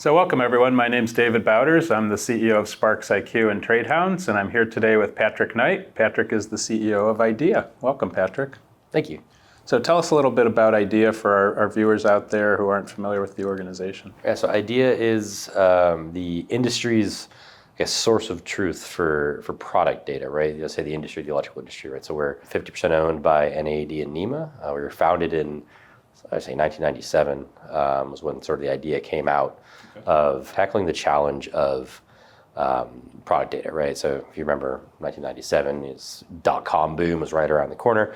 So welcome everyone, my name's David Bauders. I'm the CEO of Sparks IQ and Trade Hounds, and I'm here today with Patrick Knight. Patrick is the CEO of IDEA. Welcome, Patrick. Thank you. So tell us a little bit about IDEA for our viewers out there who aren't familiar with the organization. Yeah, so IDEA is the industry's source of truth for product data, right? Let's say the industry, the electrical industry, right? So we're 50% owned by NAD and NEMA. We were founded in, I say 1997, was when sort of the idea came out of tackling the challenge of product data, right? So if you remember 1997, dot-com boom was right around the corner.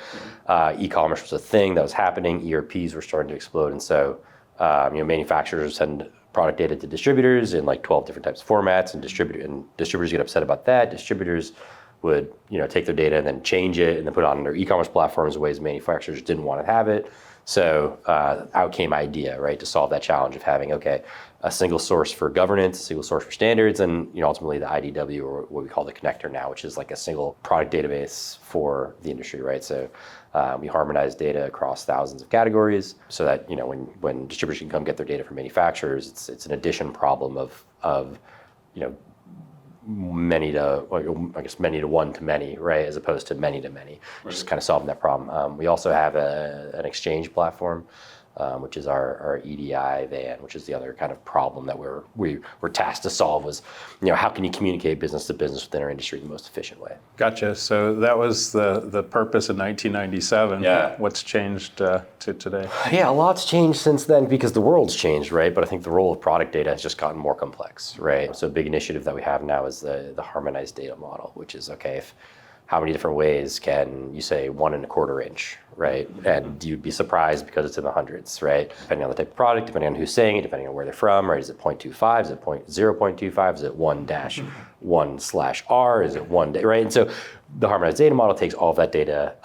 E-commerce was a thing that was happening. ERPs were starting to explode. And so manufacturers send product data to distributors in like 12 different types of formats, and distributors get upset about that. Distributors would take their data and then change it and then put it on their e-commerce platforms in ways manufacturers didn't want to have it. So out came IDEA, right, to solve that challenge of having, a single source for governance, a single source for standards, and ultimately the IDW, or what we call the connector now, which is like a single product database for the industry, right? So we harmonize data across thousands of categories so that when distributors can come get their data from manufacturers, it's an addition problem of many to one to many, right, as opposed to many to many, just kind of solving that problem. We also have an exchange platform, which is our EDI van, which is the other kind of problem that we're tasked to solve was, how can you communicate business to business within our industry in the most efficient way? Gotcha. So that was the purpose in 1997. Yeah. What's changed to today? Yeah, a lot's changed since then because the world's changed, right? But I think the role of product data has just gotten more complex, right? So a big initiative that we have now is the harmonized data model, which is, how many different ways can you say 1 1/4 inch, right? And you'd be surprised because it's in the hundreds, right? Depending on the type of product, depending on who's saying it, depending on where they're from, right? Is it 0.25? Is it 0.25? Is it 1-1/R? Is it 1 day, right? And so the harmonized data model takes all of that data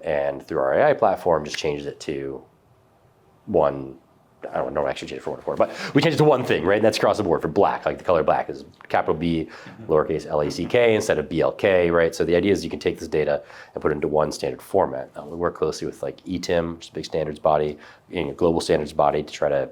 and through our AI platform just changes it to one. I don't know actually change it for 1 1/4, but we change it to one thing, right? And that's across the board for black, like the color black is capital B, lowercase LACK instead of BLK, right? So the idea is you can take this data and put it into one standard format. We work closely with like ETIM, which is a big standards body, global standards body, to try to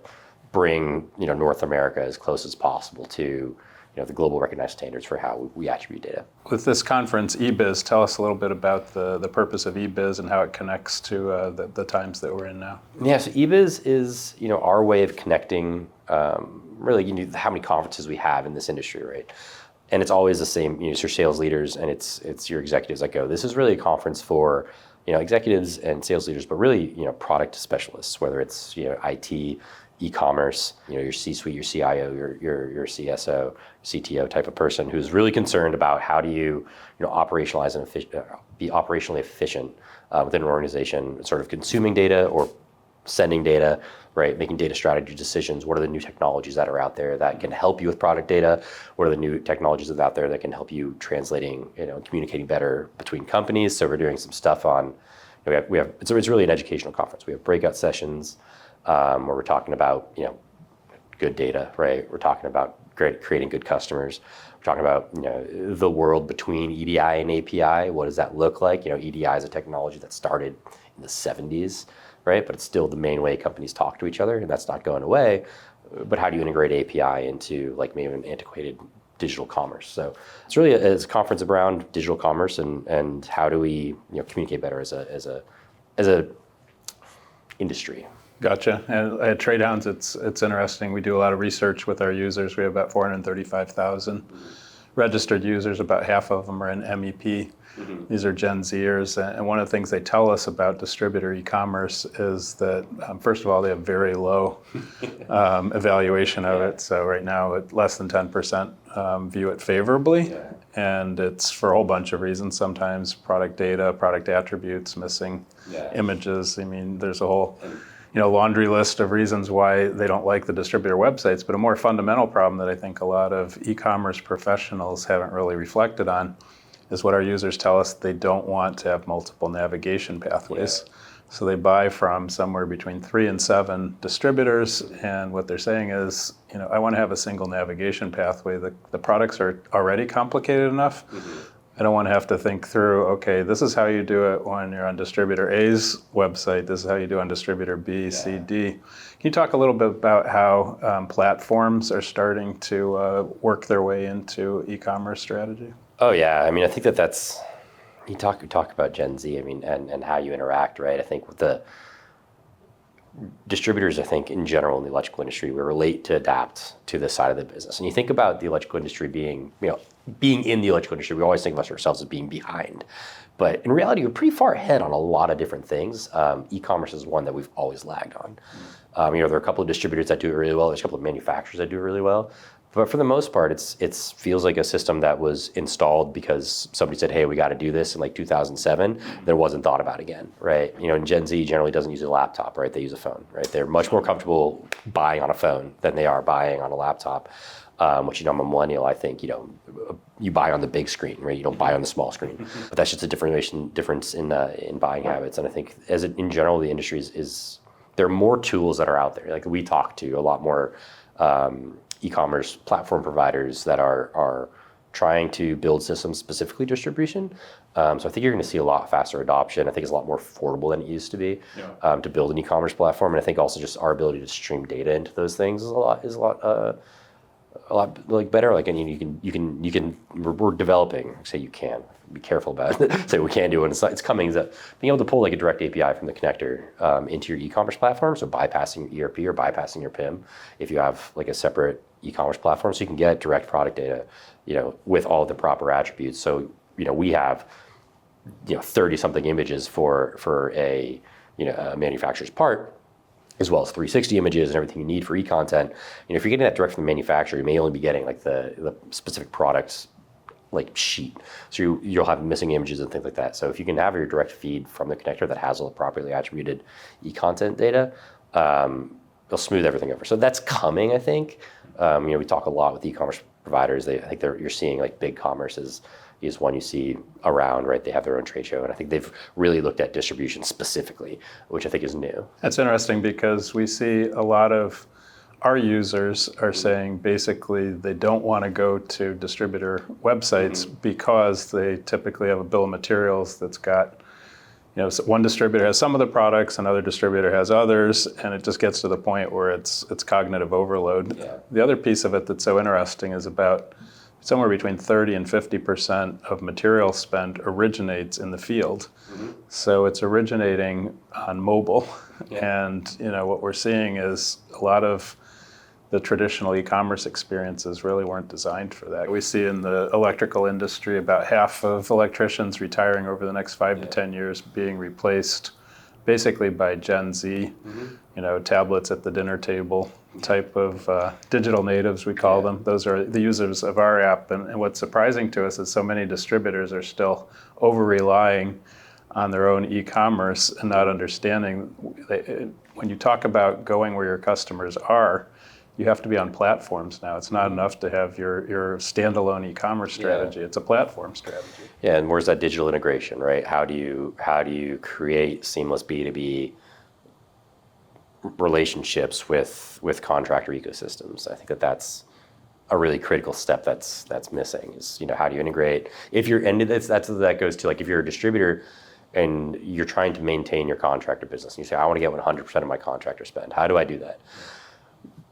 bring North America as close as possible to the global recognized standards for how we attribute data. With this conference, eBiz, tell us a little bit about the purpose of eBiz and how it connects to the times that we're in now. Yeah, so eBiz is our way of connecting really how many conferences we have in this industry, right? And it's always the same. It's your sales leaders and it's your executives that go. This is really a conference for executives and sales leaders, but really product specialists, whether it's IT, e-commerce, your C-suite, your CIO, your CSO, CTO type of person who's really concerned about how do you operationalize and be operationally efficient within an organization, sort of consuming data or sending data, right? Making data strategy decisions. What are the new technologies that are out there that can help you with product data? What are the new technologies that are out there that can help you translating, communicating better between companies? So we're doing some stuff on. We have it's really an educational conference. We have breakout sessions. Where we're talking about good data, right? We're talking about creating good customers. We're talking about the world between EDI and API. What does that look like? EDI is a technology that started in the 70s, right? But it's still the main way companies talk to each other, and that's not going away. But how do you integrate API into like maybe an antiquated digital commerce? So it's really a conference around digital commerce and how do we communicate better as a industry. Gotcha. And at Trade Hounds, it's interesting. We do a lot of research with our users. We have about 435,000 registered users. About half of them are in MEP. These are Gen Zers. And one of the things they tell us about distributor e-commerce is that, first of all, they have very low evaluation of it. So right now, less than 10% view it favorably. Yeah. And it's for a whole bunch of reasons. Sometimes product data, product attributes, missing images. I mean, there's a whole laundry list of reasons why they don't like the distributor websites. But a more fundamental problem that I think a lot of e-commerce professionals haven't really reflected on is what our users tell us they don't want to have multiple navigation pathways. Yeah. So they buy from somewhere between 3 and 7 distributors, and what they're saying is, I want to have a single navigation pathway. The products are already complicated enough, I don't want to have to think through, okay, this is how you do it when you're on distributor A's website. This is how you do it on distributor B, C, D. Can you talk a little bit about how platforms are starting to work their way into e-commerce strategy? Oh yeah, I mean, I think that's you talk about Gen Z. I mean, and how you interact, right? I think with the distributors, I think in general in the electrical industry, we're late to adapt to this side of the business. And you think about the electrical industry being in the electrical industry, we always think of ourselves as being behind. But in reality, we're pretty far ahead on a lot of different things. E-commerce is one that we've always lagged on. There are a couple of distributors that do it really well. There's a couple of manufacturers that do it really well. But for the most part, it feels like a system that was installed because somebody said, hey, we got to do this in like 2007. Then it wasn't thought about again, right? And Gen Z generally doesn't use a laptop, right? They use a phone, right? They're much more comfortable buying on a phone than they are buying on a laptop. Which, I'm a millennial, I think, you buy on the big screen, right? You don't buy on the small screen. But that's just a difference in buying habits. And I think in general, the industry there are more tools that are out there. Like we talk to a lot more e-commerce platform providers that are trying to build systems specifically distribution. So I think you're going to see a lot faster adoption. I think it's a lot more affordable than it used to be to build an e-commerce platform. And I think also just our ability to stream data into those things is a lot like better. Like, and we're developing. Say you can be careful about it. Say we can do it. It's coming. Is that being able to pull like a direct API from the connector into your e-commerce platform. So bypassing your ERP or bypassing your PIM, if you have like a separate e-commerce platform, so you can get direct product data, with all the proper attributes. So we have 30 something images for a a manufacturer's part, as well as 360 images and everything you need for e-content. If you're getting that direct from the manufacturer, you may only be getting like the specific products like sheet. So you'll have missing images and things like that. So if you can have your direct feed from the connector that has all the properly attributed e-content data, it'll smooth everything over. So that's coming, I think. We talk a lot with e-commerce providers. I think you're seeing like BigCommerce is one you see around, right? They have their own trade show, and I think they've really looked at distribution specifically, which I think is new. That's interesting because we see a lot of our users are saying basically they don't want to go to distributor websites because they typically have a bill of materials that's got, one distributor has some of the products, another distributor has others, and it just gets to the point where it's cognitive overload. Yeah. The other piece of it that's so interesting is about somewhere between 30 and 50% of material spend originates in the field. So it's originating on mobile. Yeah. And what we're seeing is a lot of the traditional e-commerce experiences really weren't designed for that. We see in the electrical industry about half of electricians retiring over the next 5 to 10 years being replaced basically by Gen Z, tablets at the dinner table type of digital natives, we call them. Those are the users of our app. And what's surprising to us is so many distributors are still over-relying on their own e-commerce and not understanding. When you talk about going where your customers are, you have to be on platforms now. It's not enough to have your standalone e-commerce strategy. It's a platform strategy. Yeah, and where's that digital integration, right? How do you create seamless B2B relationships with contractor ecosystems? I think that's a really critical step that's missing. Is how do you integrate? If you're that goes to like if you're a distributor and you're trying to maintain your contractor business, and you say I want to get 100% of my contractor spend. How do I do that?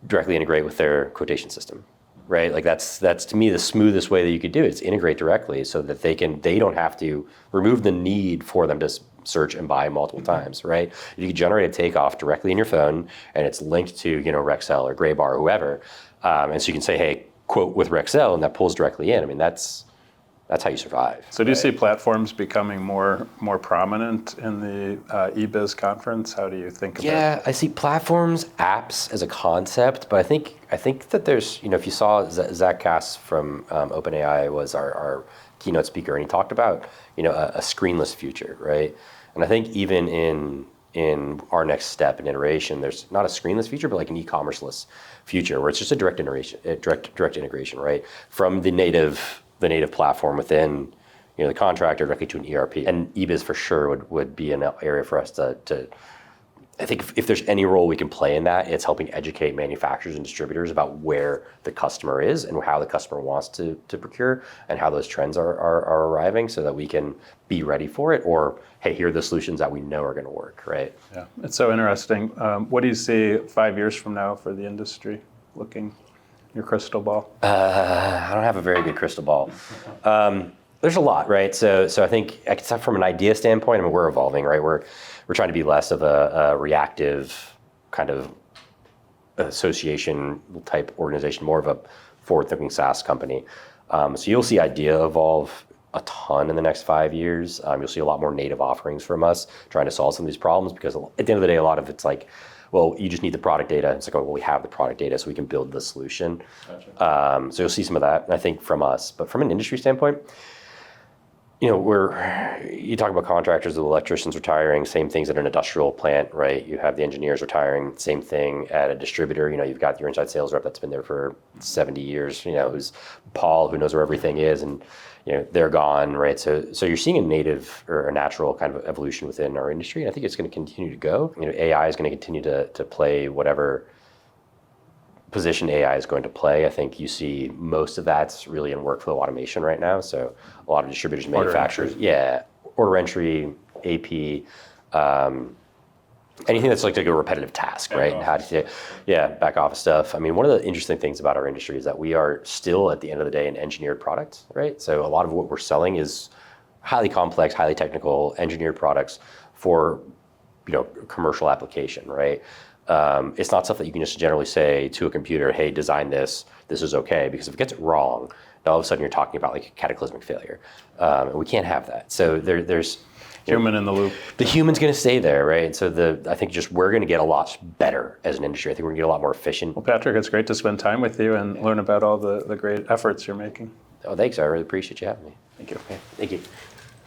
Directly integrate with their quotation system, right? Like that's to me the smoothest way that you could do it. It's integrate directly so that they don't have to remove the need for them to search and buy multiple times, right? If you could generate a takeoff directly in your phone and it's linked to Rexel or Graybar or whoever, and so you can say, hey, quote with Rexel, and that pulls directly in. I mean, that's how you survive. So do you see platforms becoming more prominent in the eBiz conference? How do you think about it? Yeah, I see platforms, apps as a concept, but I think that there's, if you saw Zach Cass from OpenAI was our keynote speaker, and he talked about, a screenless future, right? And I think even in our next step in iteration, there's not a screenless future, but like an e-commerce-less future where it's just a direct integration, right? From the native platform within the contractor directly to an ERP. And eBiz for sure would be an area for us to I think if there's any role we can play in that, it's helping educate manufacturers and distributors about where the customer is and how the customer wants to procure and how those trends are arriving so that we can be ready for it, or, hey, here are the solutions that we know are going to work, right? Yeah, it's so interesting. What do you see 5 years from now for the industry, looking your crystal ball? I don't have a very good crystal ball. There's a lot, right? So I think except from an idea standpoint, I mean, we're evolving, right? We're trying to be less of a reactive kind of association type organization, more of a forward-thinking SaaS company. So you'll see idea evolve a ton in the next 5 years. You'll see a lot more native offerings from us trying to solve some of these problems, because at the end of the day, a lot of it's like, well, you just need the product data. It's like, oh, well, we have the product data, so we can build the solution. Gotcha. So you'll see some of that, I think, from us. But from an industry standpoint, you talk about contractors, the electricians retiring, same things at an industrial plant, right? You have the engineers retiring, same thing at a distributor. You've got your inside sales rep that's been there for 70 years, who's Paul, who knows where everything is, and they're gone, right? So you're seeing a native or a natural kind of evolution within our industry. And I think it's going to continue to go. AI is going to continue to play whatever position AI is going to play. I think you see most of that's really in workflow automation right now. So a lot of distributors, manufacturers, order entry, AP, anything that's like a repetitive task, right? And how to say, back office stuff. I mean, one of the interesting things about our industry is that we are still, at the end of the day, an engineered product, right? So a lot of what we're selling is highly complex, highly technical, engineered products for, commercial application, right? It's not stuff that you can just generally say to a computer, hey, design this is okay. Because if it gets it wrong, all of a sudden you're talking about like a cataclysmic failure. And we can't have that. So there's human in the loop. The human's going to stay there, right? And so I think just we're going to get a lot better as an industry. I think we're going to get a lot more efficient. Well, Patrick, it's great to spend time with you and learn about all the great efforts you're making. Oh, thanks. I really appreciate you having me. Thank you. Okay. Thank you.